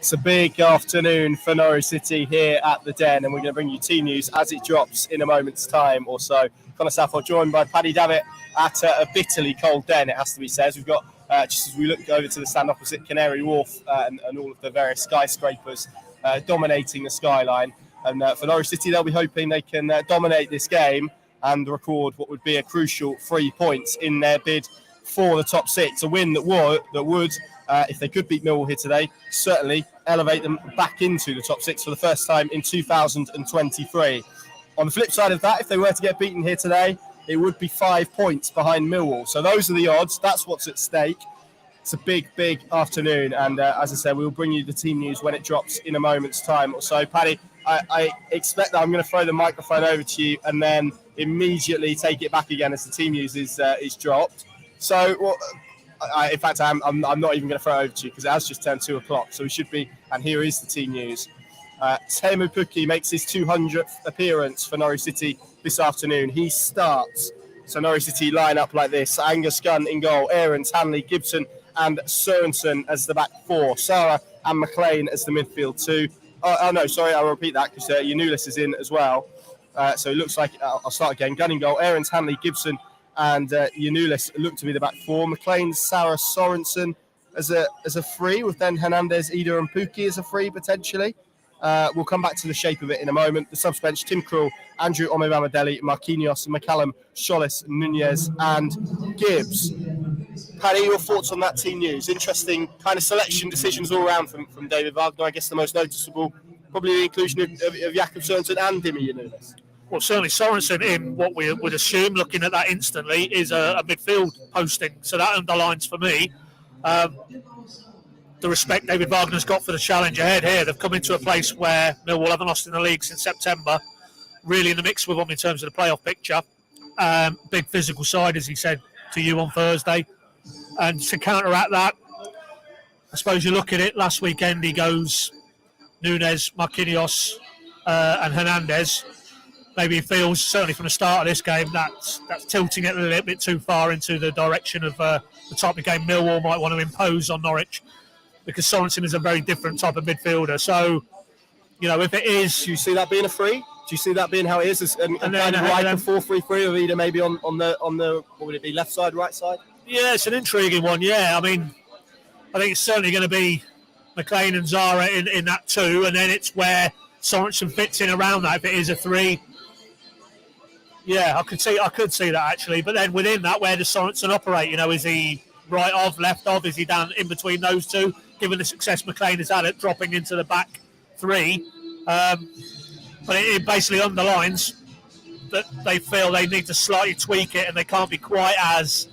It's a big afternoon for Norwich City here at the Den, and we're going to bring you team news as it drops in a moment's time or so. Connor Safford joined by Paddy Davitt at a bitterly cold Den, it has to be said. We've got, just as we look over to the stand opposite Canary Wharf and all of the various skyscrapers dominating the skyline. And for Norwich City, they'll be hoping they can dominate this game and record what would be a crucial 3 points in their bid for the top six. A win that would, if they could beat Millwall here today, certainly elevate them back into the top six for the first time in 2023. On the flip side of that, if they were to get beaten here today, it would be 5 points behind Millwall. So those are the odds. That's what's at stake. It's a big, big afternoon. And as I said, we'll bring you the team news when it drops in a moment's time or so. Paddy, I expect that I'm going to throw the microphone over to you and then immediately take it back again as the team news is dropped. So, in fact, I'm not even going to throw it over to you because it has just turned 2 o'clock. So we should be, and here is the team news. Teemu Pukki makes his 200th appearance for Norwich City this afternoon. He starts. So Norwich City line up like this. Angus Gunn in goal. Aarons, Hanley, Gibson and Sørensen as the back four. Sarah and McLean as the midfield two. I'll repeat that because Yanulis is in as well. So it looks like, I'll start again. Gunn in goal. Aarons, Hanley, Gibson and Yanulis look to be the back four. McLean, Sarah, Sørensen as a free, with then Hernandez, Ida and Pukki as a free potentially. We'll come back to the shape of it in a moment. The subs bench: Tim Krul, Andrew Omemamadeli, Marquinhos, McCallum, Scholes, Nunez and Gibbs. Paddy, your thoughts on that team news? Interesting kind of selection decisions all around from David Wagner. I guess the most noticeable probably the inclusion of Jakob Sørensen and Dimi Yanulis. Well, certainly Sørensen in what we would assume, looking at that instantly, is a midfield posting. So that underlines for me the respect David Wagner's got for the challenge ahead here. They've come into a place where Millwall haven't lost in the league since September, really in the mix with them in terms of the playoff picture. Big physical side, as he said to you on Thursday. And to counteract that, I suppose you look at it, last weekend he goes Nunez, Marquinhos and Hernandez. Maybe he feels, certainly from the start of this game, that's tilting it a little bit too far into the direction of the type of game Millwall might want to impose on Norwich, because Sørensen is a very different type of midfielder. So, if it is... Do you see that being a free? Do you see that being how it is? And then like a 4-3-3 of either maybe on the what would it be, left side, right side? Yeah, it's an intriguing one, yeah. I mean, I think it's certainly going to be McLean and Zara in that two, and then it's where Sørensen fits in around that if it is a three. Yeah, I could see that actually. But then within that, where does Sørensen operate? Is he right of, left of? Is he down in between those two? Given the success McLean has had at dropping into the back three. But it basically underlines that they feel they need to slightly tweak it and they can't be quite as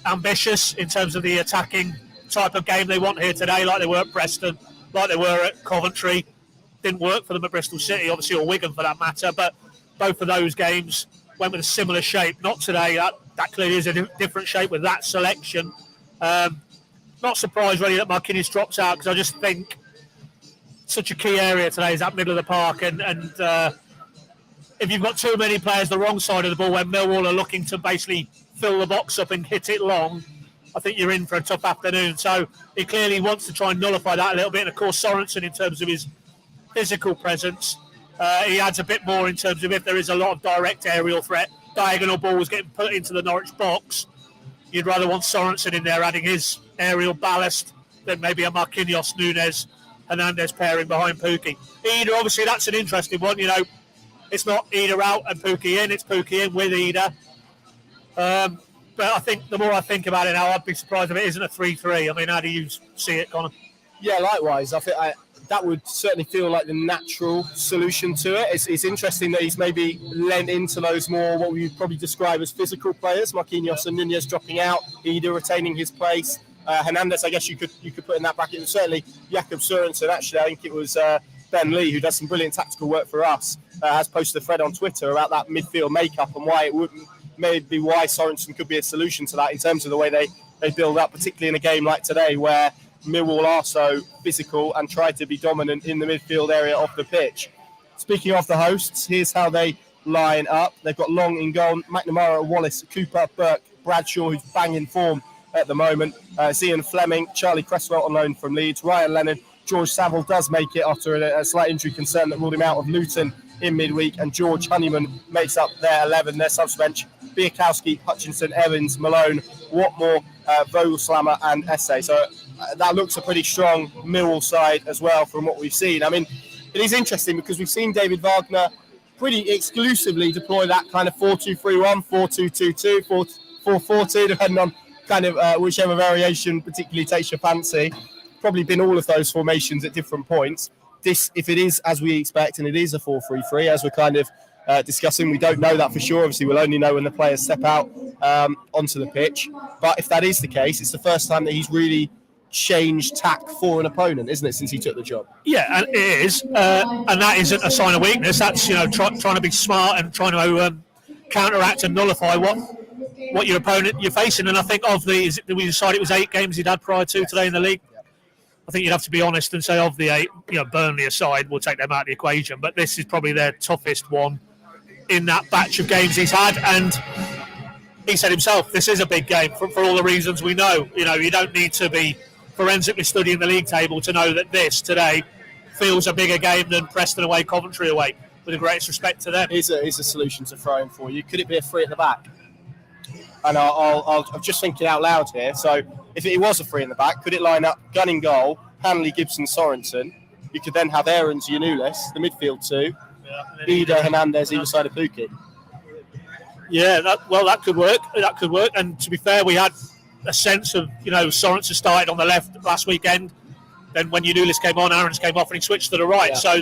ambitious in terms of the attacking type of game they want here today, like they were at Preston, like they were at Coventry. Didn't work for them at Bristol City, obviously, or Wigan for that matter, but both of those games went with a similar shape. Not today. That clearly is a different shape with that selection. Not surprised really that Marquinhos drops out, because I just think such a key area today is that middle of the park, and if you've got too many players the wrong side of the ball when Millwall are looking to basically fill the box up and hit it long, I think you're in for a tough afternoon. So he clearly wants to try and nullify that a little bit. And of course, Sørensen, in terms of his physical presence, he adds a bit more in terms of if there is a lot of direct aerial threat, diagonal balls getting put into the Norwich box, you'd rather want Sørensen in there adding his aerial ballast than maybe a Marquinhos, Nunez, Hernandez pairing behind Pukki. Ida, obviously, that's an interesting one. It's not Ida out and Pukki in, it's Pukki in with Ida. But I think the more I think about it now, I'd be surprised if it isn't a 3-3. I mean, how do you see it, Connor? Yeah, likewise. I think that would certainly feel like the natural solution to it. It's interesting that he's maybe lent into those more what we would probably describe as physical players. Marquinhos and Nunez dropping out, Ida retaining his place. Hernandez, I guess you could put in that bracket. And certainly Jakob Sørensen. Actually, I think it was Ben Lee, who does some brilliant tactical work for us, has posted a thread on Twitter about that midfield makeup and why it wouldn't, maybe why Sørensen could be a solution to that in terms of the way they build up, particularly in a game like today where Millwall are so physical and try to be dominant in the midfield area of the pitch. Speaking of the hosts, here's how they line up. They've got Long in goal, McNamara, Wallace, Cooper, Burke, Bradshaw, who's banging form at the moment, Zian Fleming, Charlie Cresswell on loan from Leeds, Ryan Lennon, George Saville does make it after a slight injury concern that ruled him out of Luton in midweek, and George Honeyman makes up their 11, their subs bench. Biakowski, Hutchinson, Evans, Malone, Watmore, Vogelslammer and Esse. So that looks a pretty strong Millwall side as well from what we've seen. I mean, it is interesting because we've seen David Wagner pretty exclusively deploy that kind of 4-2-3-1, 4-2-2-2, 4-4-2, depending on kind of whichever variation particularly takes your fancy. Probably been all of those formations at different points. This, if it is as we expect, and it is a 4-3-3, as we're kind of discussing, we don't know that for sure. Obviously, we'll only know when the players step out onto the pitch. But if that is the case, it's the first time that he's really changed tack for an opponent, isn't it, since he took the job? Yeah, and it is, and that isn't a sign of weakness. That's trying to be smart and trying to counteract and nullify what your opponent you're facing. And I think we decided it was 8 games he'd had prior to today in the league. I think you'd have to be honest and say of the 8, Burnley aside, we'll take them out of the equation. But this is probably their toughest one in that batch of games he's had. And he said himself, this is a big game for all the reasons we know. You don't need to be forensically studying the league table to know that this today feels a bigger game than Preston away, Coventry away, with the greatest respect to them. Is a solution to throw in for you. Could it be a 3 at the back? And I'm just thinking out loud here. So if it was a 3 in the back, could it line up Gunn in goal, Hanley, Gibson, Sorensen? You could then have Aarons, Giannoulis, the midfield 2, Ida, Hernandez either side of Pukki. Yeah, that could work. That could work. And to be fair, we had a sense of, Sorensen started on the left last weekend. Then when Giannoulis came on, Aarons came off and he switched to the right. Yeah. So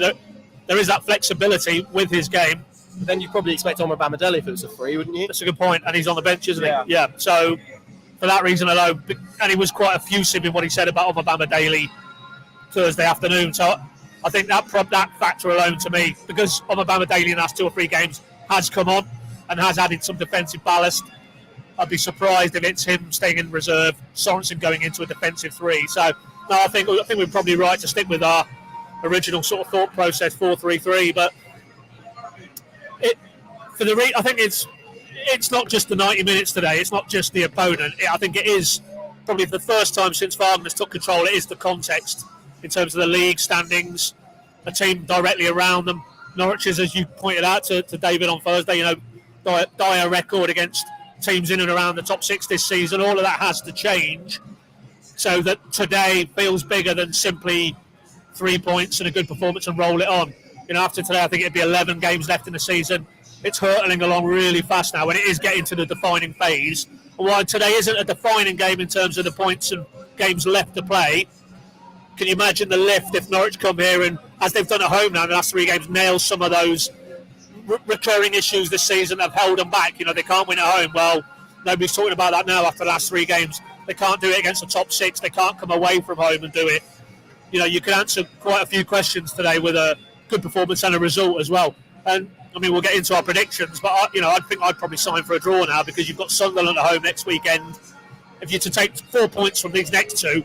there is that flexibility with his game. But then you'd probably expect Bamidele if it was a 3, wouldn't you? That's a good point. And he's on the bench, isn't he? Yeah. So for that reason alone, and he was quite effusive in what he said about Bamidele Thursday afternoon. So I think that factor alone to me, because Bamidele in the last 2 or 3 games has come on and has added some defensive ballast. I'd be surprised if it's him staying in reserve, Sorensen going into a defensive 3. So no, I think we're probably right to stick with our original sort of thought process, 4-3-3. But I think it's not just the 90 minutes today. It's not just the opponent. I think it is probably the first time since Wagner's took control. It is the context in terms of the league standings, a team directly around them. Norwich is, as you pointed out to David on Thursday, dire record against teams in and around the top 6 this season. All of that has to change so that today feels bigger than simply 3 points and a good performance and roll it on. After today, I think it'd be 11 games left in the season. It's hurtling along really fast now, and it is getting to the defining phase. And while today isn't a defining game in terms of the points and games left to play, can you imagine the lift if Norwich come here and, as they've done at home now in the last 3 games, nail some of those recurring issues this season that have held them back? They can't win at home. Well, nobody's talking about that now after the last 3 games. They can't do it against the top 6. They can't come away from home and do it. You can answer quite a few questions today with a good performance and a result as well. And we'll get into our predictions, but I think I'd probably sign for a draw now, because you've got Sunderland at home next weekend. If you're to take 4 points from these next 2,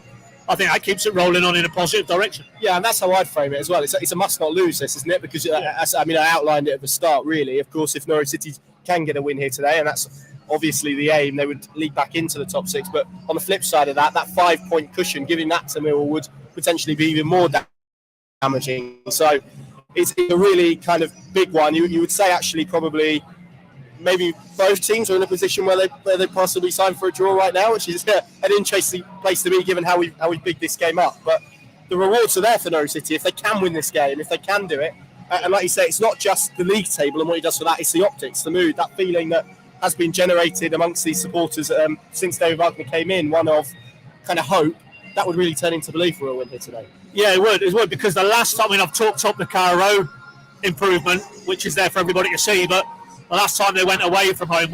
I think that keeps it rolling on in a positive direction. Yeah, and that's how I'd frame it as well. It's a must-not lose this, isn't it? Because I outlined it at the start, really. Of course, if Norwich City can get a win here today, and that's obviously the aim, they would lead back into the top 6. But on the flip side of that 5-point cushion, giving that to Millwall would potentially be even more damaging. So it's a really kind of big one. You would say actually probably maybe both teams are in a position where they possibly sign for a draw right now, which is an interesting place to be given how we big this game up. But the rewards are there for Norwich City if they can win this game, if they can do it. And like you say, it's not just the league table and what he does for that, it's the optics, the mood, that feeling that has been generated amongst these supporters since David Wagner came in, one of kind of hope. That would really turn into belief for a win here today. Yeah, it would, because the last time, I've talked up the Carrow Road improvement, which is there for everybody to see, but the last time they went away from home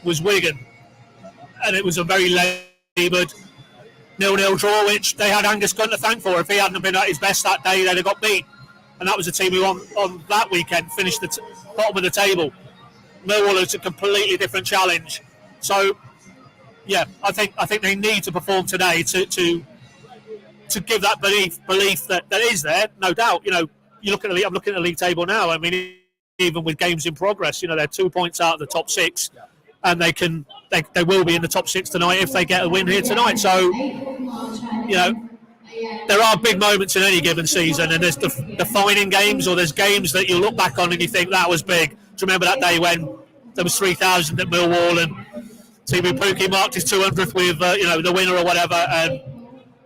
was Wigan. And it was a very laboured 0-0 draw, which they had Angus Gunn to thank for. If he hadn't been at his best that day, they'd have got beat. And that was a team who on that weekend finished the bottom of the table. Millwall is a completely different challenge. So, yeah, I think they need to perform today to give that belief that is there, no doubt. I'm looking at the league table now. Even with games in progress, they're 2 points out of the top 6, and they will be in the top 6 tonight if they get a win here tonight. So, there are big moments in any given season, and there's defining games, or there's games that you look back on and you think that was big. Do you remember that day when there was 3,000 at Millwall and Teemu Pukki marked his 200th with the winner or whatever,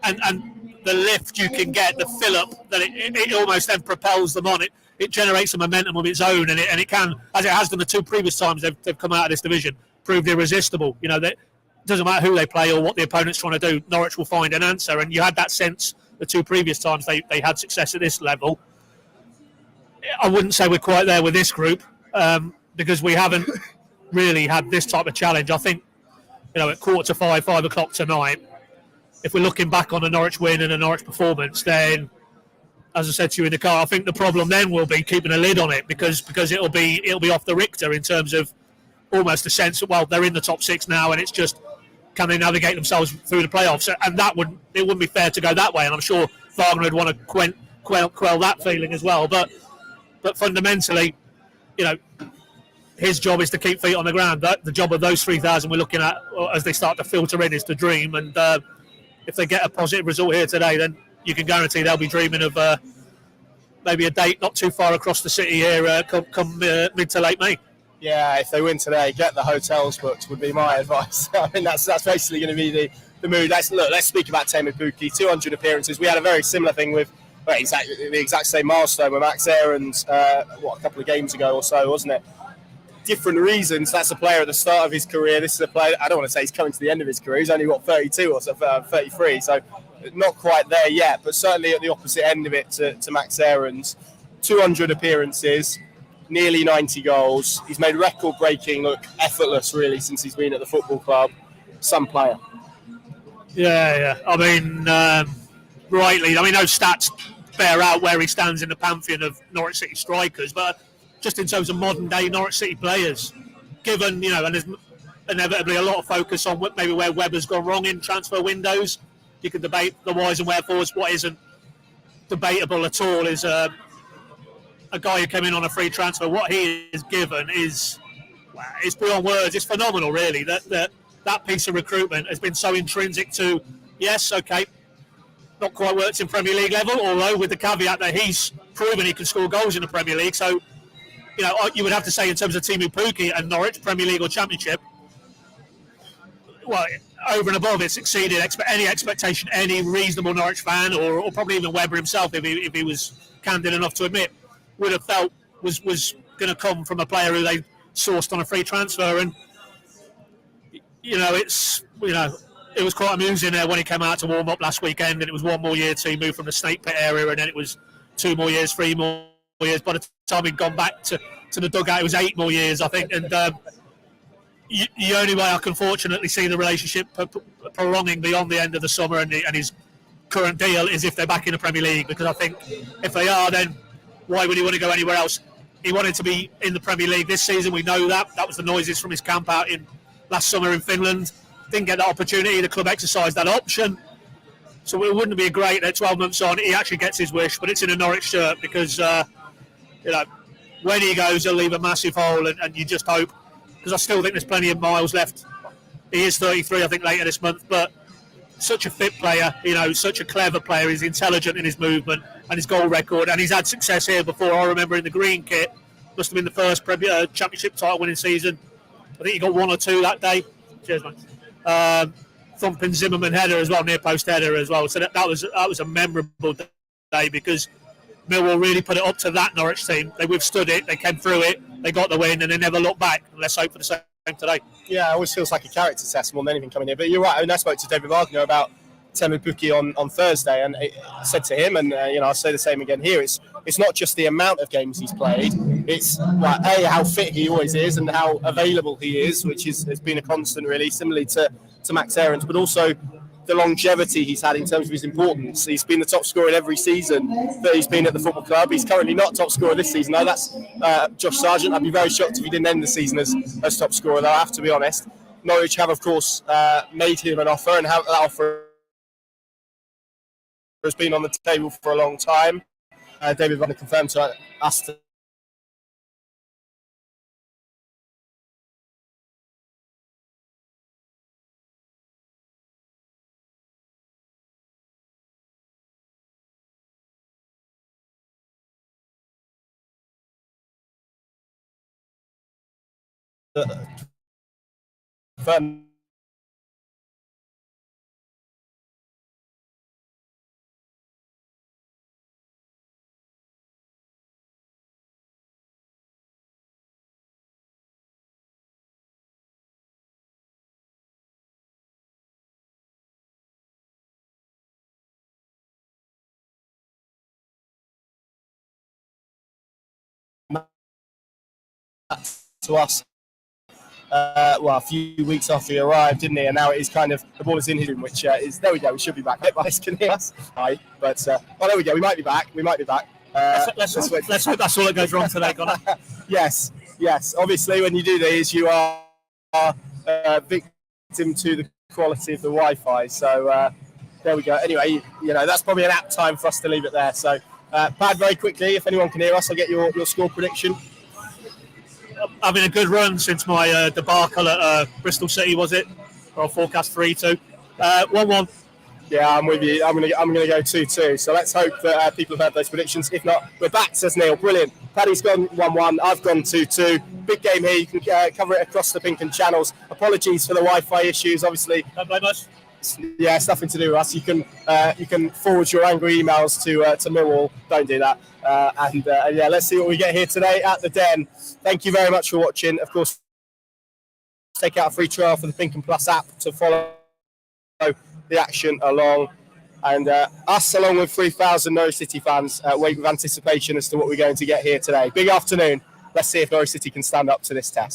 and the lift you can get, the fill up that it almost then propels them on. It generates a momentum of its own, and it can, as it has done the two previous times they've come out of this division, proved irresistible. That it doesn't matter who they play or what the opponent's trying to do, Norwich will find an answer, and you had that sense the two previous times they had success at this level. I wouldn't say we're quite there with this group, because we haven't really had this type of challenge. I think, at 4:45, 5 o'clock tonight, if we're looking back on a Norwich win and a Norwich performance, then, as I said to you in the car, I think the problem then will be keeping a lid on it, because it'll be off the Richter in terms of almost a sense of, well, they're in the top six now, and it's just, can they navigate themselves through the playoffs? And it wouldn't be fair to go that way, and I'm sure Wagner would want to quell that feeling as well. But fundamentally, his job is to keep feet on the ground. The job of those 3,000 we're looking at as they start to filter in is to dream. And if they get a positive result here today, then you can guarantee they'll be dreaming of maybe a date not too far across the city here come mid to late May. Yeah, if they win today, get the hotels booked would be my advice. I mean, that's basically going to be the mood. Let's speak about Teemu Pukki. 200 appearances. We had a very similar thing with the exact same milestone with Max Aarons, a couple of games ago or so, wasn't it? Different reasons. That's a player at the start of his career. This is a player, I don't want to say he's coming to the end of his career. He's only, 32 or so, 33, so not quite there yet, but certainly at the opposite end of it to Max Aarons. 200 appearances, nearly 90 goals. He's made record-breaking look effortless, really, since he's been at the football club. Some player. Yeah. I mean, rightly. I mean, those stats bear out where he stands in the pantheon of Norwich City strikers, but just in terms of modern-day Norwich City players, given, and there's inevitably a lot of focus on maybe where Webber's gone wrong in transfer windows. You can debate the whys and wherefores. What isn't debatable at all is a guy who came in on a free transfer. What he is given is beyond words. It's phenomenal, really. That piece of recruitment has been so intrinsic to, yes, okay, not quite worked in Premier League level, although with the caveat that he's proven he can score goals in the Premier League. So, you would have to say in terms of Teemu Pukki and Norwich, Premier League or Championship, well, over and above, it's exceeded any expectation any reasonable Norwich fan, or probably even Webber himself, if he was candid enough to admit, would have felt was going to come from a player who they sourced on a free transfer. And it was quite amusing when he came out to warm up last weekend, and it was one more year till he moved from the Snake Pit area, and then it was 2 more years, 3 more years. By the time he'd gone back to the dugout, it was 8 more years, I think. And the only way I can fortunately see the relationship prolonging beyond the end of the summer and his current deal is if they're back in the Premier League, because I think if they are, then why would he want to go anywhere else? He wanted to be in the Premier League this season, we know that. That was the noises from his camp out in last summer in Finland. Didn't get that opportunity, the club exercised that option. So it wouldn't be great that 12 months on he actually gets his wish, but it's in a Norwich shirt, because when he goes, he'll leave a massive hole, and you just hope, because I still think there's plenty of miles left. He is 33, I think, later this month, but such a fit player, such a clever player. He's intelligent in his movement and his goal record, and he's had success here before. I remember in the green kit, must have been the first Championship title winning season. I think he got 1 or 2 that day. Cheers, mate. Thumping Zimmerman header as well, near post header as well. So that was a memorable day, because Millwall really put it up to that Norwich team. They withstood it, they came through it, they got the win, and they never looked back. Let's hope for the same today. Yeah, it always feels like a character test more than anything coming here. But you're right. I mean, I spoke to David Wagner about Teemu Pukki on Thursday, and I said to him, and I'll say the same again here. It's not just the amount of games he's played. It's how fit he always is and how available he is, which has been a constant, really, similarly to Max Aarons, but also the longevity he's had in terms of his importance. He's been the top scorer in every season that he's been at the football club. He's currently not top scorer this season, though. That's Josh Sargent. I'd be very shocked if he didn't end the season as top scorer, though, I have to be honest. Norwich have, of course, made him an offer, and that offer has been on the table for a long time. David Wagner confirmed to us confirm to us. Well, a few weeks after he arrived, didn't he? And now it is kind of the ball is in his room, which is there we go. We should be back. Guys can hear us. Hi, but oh, there we go. We might be back. Let's hope that's all that goes wrong today, Connor. Yes. Obviously, when you do these, you are victim to the quality of the Wi-Fi. So there we go. Anyway, that's probably an apt time for us to leave it there. So, Pad, very quickly, if anyone can hear us, I'll get your score prediction. Having a good run since my debacle at Bristol City, was it? Or forecast 3-2. 1-1. Yeah, I'm with you. I'm gonna go 2-2. So let's hope that people have heard those predictions. If not, we're back, says Neil. Brilliant. Paddy's gone 1-1. I've gone 2-2. Big game here. You can cover it across the Pinken channels. Apologies for the Wi-Fi issues. Obviously, don't blame us. Yeah, it's nothing to do with us. You can forward your angry emails to Millwall. Don't do that. And let's see what we get here today at the Den. Thank you very much for watching. Of course, take out a free trial for the Pinken Plus app to follow the action along. And us, along with 3,000 Norwich City fans, wait with anticipation as to what we're going to get here today. Big afternoon. Let's see if Norwich City can stand up to this test.